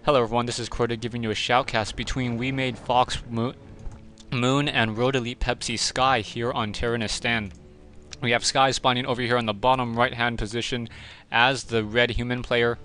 Hello everyone, this is Corda giving you a shoutcast between We Made Fox Moon and Road Elite Pepsi Sky here on Terenas stand. We have Sky spawning over here on the bottom right hand position as the red human player.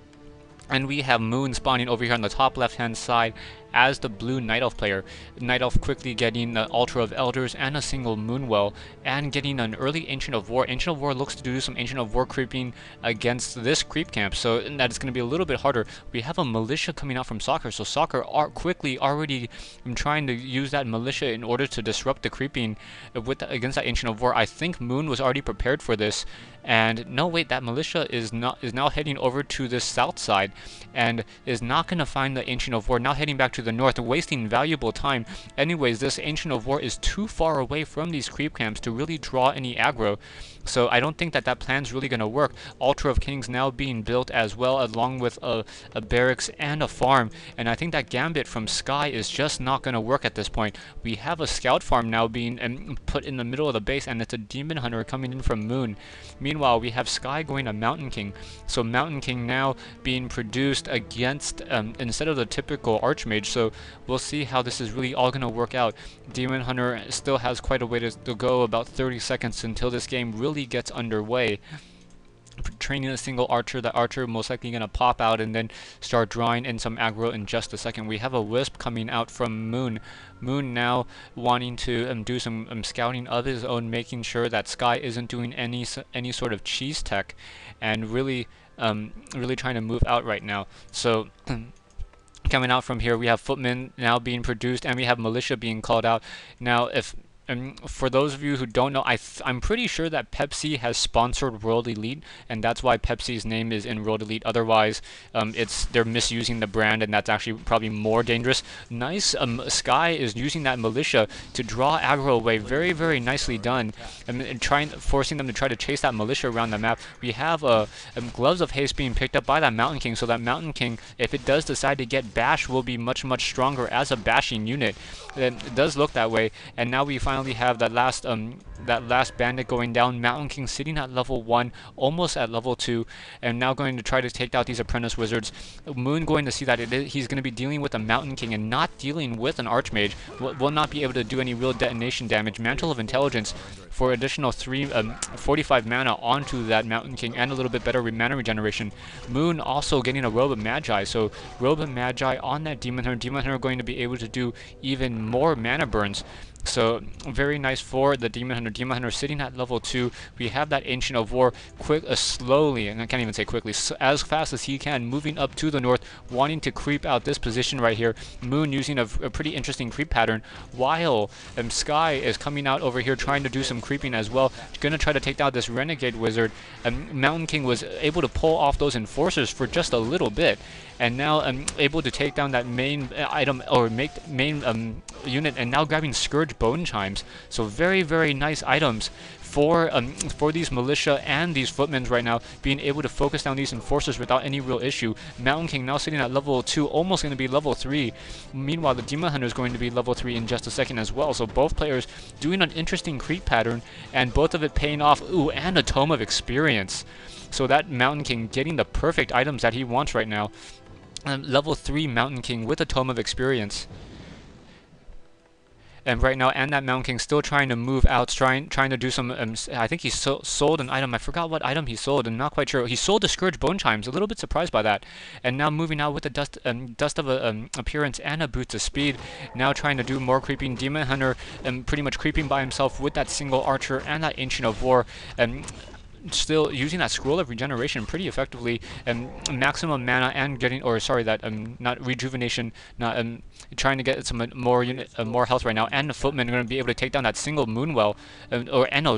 And we have Moon spawning over here on the top left hand side as the blue Night Elf player. Night Elf quickly getting the Altar of Elders and a single Moonwell and getting an early Ancient of War. Ancient of War looks to do some Ancient of War creeping against this creep camp, so that is going to be a little bit harder. We have a Militia coming out from Soccer, so Soccer are quickly already trying to use that Militia in order to disrupt the creeping against that Ancient of War. I think Moon was already prepared for this, and no wait, that Militia is now heading over to the south side and is not going to find the Ancient of War, now heading back to the north, wasting valuable time. Anyways, this Ancient of War is too far away from these creep camps to really draw any aggro, so I don't think that plan's really going to work. Altar of Kings now being built as well, along with a barracks and a farm, and I think that Gambit from Sky is just not going to work at this point. We have a scout farm now being put in the middle of the base, and it's a Demon Hunter coming in from Moon. Meanwhile, we have Sky going to Mountain King, so Mountain King now being produced against instead of the typical Archmage, so we'll see how this is really all going to work out. Demon Hunter still has quite a way to go, about 30 seconds until this game really gets underway. Training a single archer, that archer most likely going to pop out and then start drawing in some aggro in just a second. We have a Wisp coming out from Moon. Moon now wanting to do some scouting of his own, making sure that Sky isn't doing any sort of cheese tech, and really trying to move out right now. So coming out from here, we have Footmen now being produced, and we have Militia being called out. Now, for those of you who don't know, I'm pretty sure that Pepsi has sponsored World Elite, and that's why Pepsi's name is in World Elite. Otherwise, they're misusing the brand, and that's actually probably more dangerous. Nice, Sky is using that Militia to draw aggro away. Very, very nicely done. And forcing them to try to chase that Militia around the map. We have Gloves of Haste being picked up by that Mountain King, so that Mountain King, if it does decide to get bashed, will be much, much stronger as a bashing unit. It does look that way, and now we finally have that last bandit going down. Mountain King sitting at level 1, almost at level 2, and now going to try to take out these apprentice wizards. Moon going to see that he's going to be dealing with a Mountain King and not dealing with an Archmage. Will not be able to do any real detonation damage. Mantle of Intelligence for additional 45 mana onto that Mountain King and a little bit better mana regeneration. Moon also getting a Robe of Magi, so Robe of Magi on that Demon Hunter. Demon Hunter going to be able to do even more mana burns. So very nice for the Demon Hunter. Demon Hunter sitting at level 2. We have that Ancient of War slowly, and I can't even say quickly, as fast as he can, moving up to the north, wanting to creep out this position right here. Moon using a pretty interesting creep pattern, while Sky is coming out over here trying to do some creeping as well. Going to try to take down this Renegade Wizard. Mountain King was able to pull off those Enforcers for just a little bit, and now able to take down that main item, or main unit, and now grabbing Scourge Bone Chimes. So very, very nice items for these Militia and these Footmen right now, being able to focus down these Enforcers without any real issue. Mountain King now sitting at level 2, almost going to be level 3. Meanwhile, the Demon Hunter is going to be level 3 in just a second as well. So both players doing an interesting creep pattern, and both of it paying off. Ooh, and a Tome of Experience. So that Mountain King getting the perfect items that he wants right now. Level 3 Mountain King with a Tome of Experience. And right now, and that Mountain King still trying to move out, trying to do some, I think he sold an item. I forgot what item he sold, I'm not quite sure. He sold the Scourge Bone Chimes, a little bit surprised by that. And now moving out with the Dust of Appearance and a Boots of Speed. Now trying to do more creeping. Demon Hunter pretty much creeping by himself with that single Archer and that Ancient of War. Still using that Scroll of Regeneration pretty effectively, and maximum mana, and getting, or sorry, that not rejuvenation, not trying to get some more health right now. And the Footmen are going to be able to take down that single Moonwell,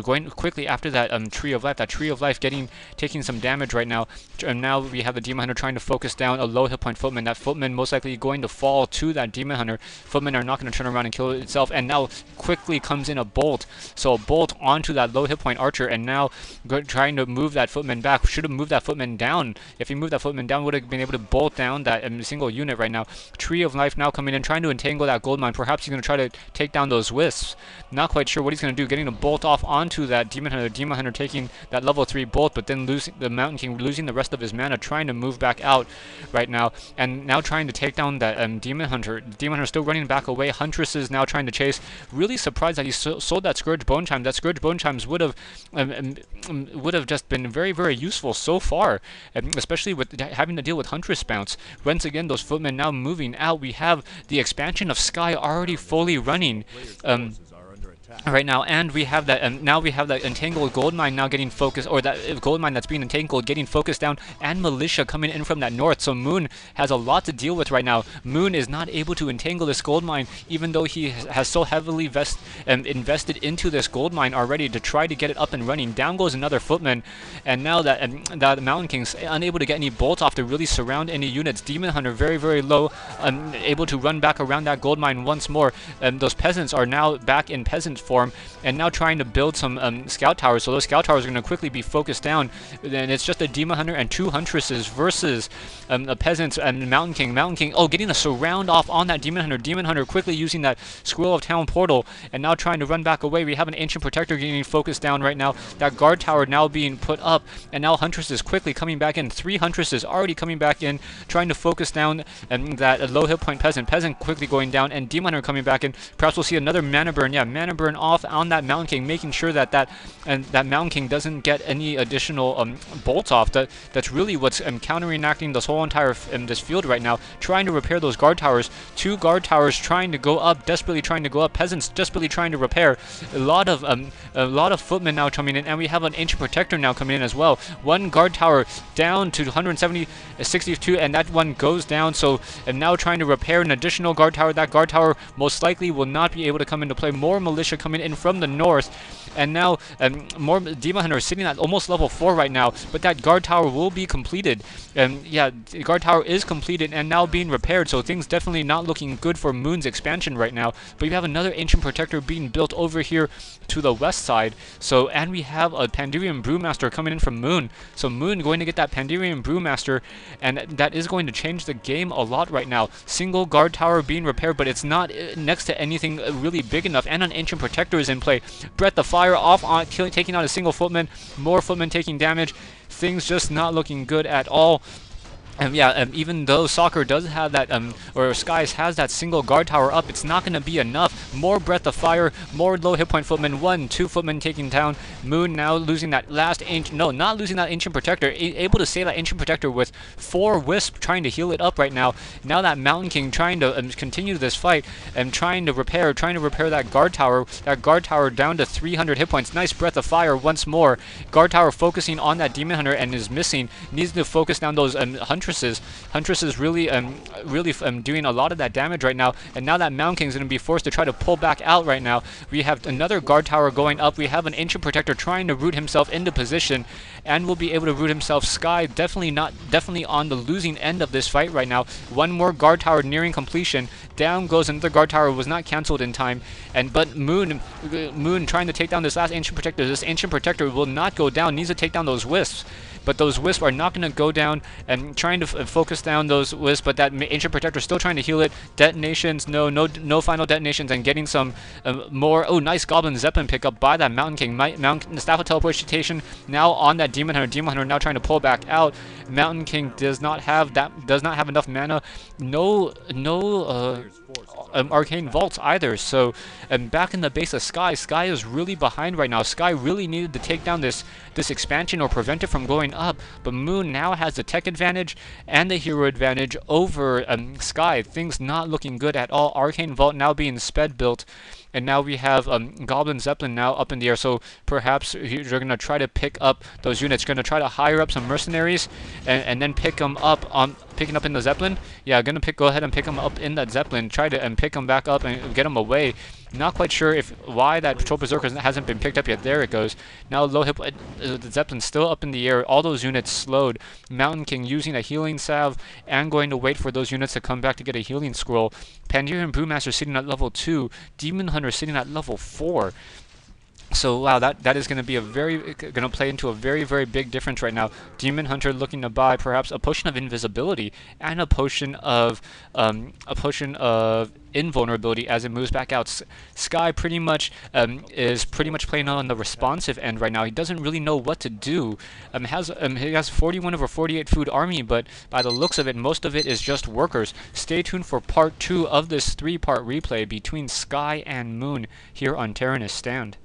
going quickly after that Tree of Life. That Tree of Life taking some damage right now. And now we have the Demon Hunter trying to focus down a low hit point Footman. That Footman most likely going to fall to that Demon Hunter. Footmen are not going to turn around and kill itself, and now quickly comes in a bolt. So a bolt onto that low hit point Archer, and now trying trying to move that footman back. Should have moved that footman down. If he moved that footman down, would have been able to bolt down that single unit right now. Tree of Life now coming in, trying to entangle that gold mine. Perhaps he's going to try to take down those wisps. Not quite sure what he's going to do. Getting a bolt off onto that Demon Hunter. Demon Hunter taking that level 3 bolt, but then losing the Mountain King, losing the rest of his mana, trying to move back out right now, and now trying to take down that Demon Hunter. Demon Hunter still running back away. Huntress is now trying to chase. Really surprised that he sold that Scourge Bone Chimes. That Scourge Bone Chimes would have just been very, very useful so far, especially with having to deal with Huntress bounce. Once again, those footmen now moving out. We have the expansion of Sky already fully running. Right now, and we have that. Now we have that entangled gold mine now getting focused, or that gold mine that's being entangled getting focused down, and militia coming in from that north. So Moon has a lot to deal with right now. Moon is not able to entangle this gold mine, even though he has so heavily invested into this gold mine already to try to get it up and running. Down goes another footman, and now that Mountain King's unable to get any bolts off to really surround any units. Demon Hunter very, very low, able to run back around that gold mine once more. Those peasants are now back in peasant form and now trying to build some scout towers. So those scout towers are going to quickly be focused down, and it's just a Demon Hunter and 2 Huntresses versus the peasants and Mountain King. Mountain King, oh, getting a surround off on that Demon Hunter. Demon Hunter quickly using that Scroll of Town portal and now trying to run back away. We have an Ancient Protector getting focused down right now. That guard tower now being put up, and now Huntresses quickly coming back in. 3 Huntresses already coming back in, trying to focus down that low hit point peasant. Peasant quickly going down, and Demon Hunter coming back in. Perhaps we'll see another mana burn. Yeah, mana burn off on that Mountain King, making sure that that Mountain King doesn't get any additional bolts off. That's really what's counter-enacting this whole entire this field right now. Trying to repair those guard towers. 2 guard towers trying to go up, desperately trying to go up. Peasants desperately trying to repair. A lot of footmen now coming in, and we have an Ancient Protector now coming in as well. 1 guard tower down to 162, and that one goes down. So I'm now trying to repair an additional guard tower. That guard tower most likely will not be able to come into play. More militia coming in from the north, and now more Demon Hunter sitting at almost level 4 right now, but that guard tower will be completed. Yeah, the guard tower is completed and now being repaired, so things definitely not looking good for Moon's expansion right now. But you have another Ancient Protector being built over here to the west side. So, and we have a Pandirian Brewmaster coming in from Moon. So Moon going to get that Pandirian Brewmaster, and that is going to change the game a lot right now. Single guard tower being repaired, but it's not next to anything really big enough, and an Ancient Protector is in play. Breath of Fire off on taking out a single footman, more footmen taking damage. Things just not looking good at all. Yeah, even though Soccer does have that, or Skies has that single guard tower up, it's not going to be enough. More Breath of Fire, more low hit point footmen, 1, 2 footmen taking down. Moon now losing that last not losing that Ancient Protector, able to save that Ancient Protector with 4 Wisp trying to heal it up right now. Now that Mountain King trying to continue this fight and trying to repair that guard tower down to 300 hit points. Nice Breath of Fire once more. Guard tower focusing on that Demon Hunter and is missing. Needs to focus down those Huntresses really doing a lot of that damage right now, and now that Mountain King's going to be forced to try to pull back out right now. We have another guard tower going up. We have an Ancient Protector trying to root himself into position, and will be able to root himself. Sky definitely on the losing end of this fight right now. 1 more guard tower nearing completion. Down goes another guard tower, was not cancelled in time, but Moon trying to take down this last Ancient Protector. This Ancient Protector will not go down, needs to take down those Wisps. But those Wisps are not going to go down, and trying to focus down those Wisps, but that Ancient Protector still trying to heal it. Detonations, no final detonations, and getting some more. Oh, nice Goblin Zeppelin pickup by that Mountain King. Staff of Teleportation now on that Demon Hunter. Demon Hunter now trying to pull back out. Mountain King does not have enough mana. No Arcane Vaults either. So back in the base of Sky is really behind right now. Sky really needed to take down this expansion or prevent it from going up, but Moon now has the tech advantage and the hero advantage over Sky. Things not looking good at all. Arcane Vault now being sped built, and now we have Goblin Zeppelin now up in the air. So perhaps you're going to try to pick up those units. Going to try to hire up some mercenaries and then pick them up picking up in the Zeppelin. Yeah, go ahead and pick them up in that Zeppelin. Try to pick them back up and get them away. Not quite sure why that Patrol Berserker hasn't been picked up yet. There it goes. Now low hit, the Zeppelin's still up in the air. All those units slowed. Mountain King using a healing salve and going to wait for those units to come back to get a healing scroll. Pandirian Brewmaster sitting at level 2. Demon Hunter sitting at level 4. So wow, that is going to be going to play into a very big difference right now. Demon Hunter looking to buy perhaps a potion of invisibility and a potion of invulnerability as it moves back out. Sky pretty much is pretty much playing on the responsive end right now. He doesn't really know what to do. He has 41 over 48 food army, but by the looks of it, most of it is just workers. Stay tuned for part 2 of this 3-part replay between Sky and Moon here on Terenas Stand.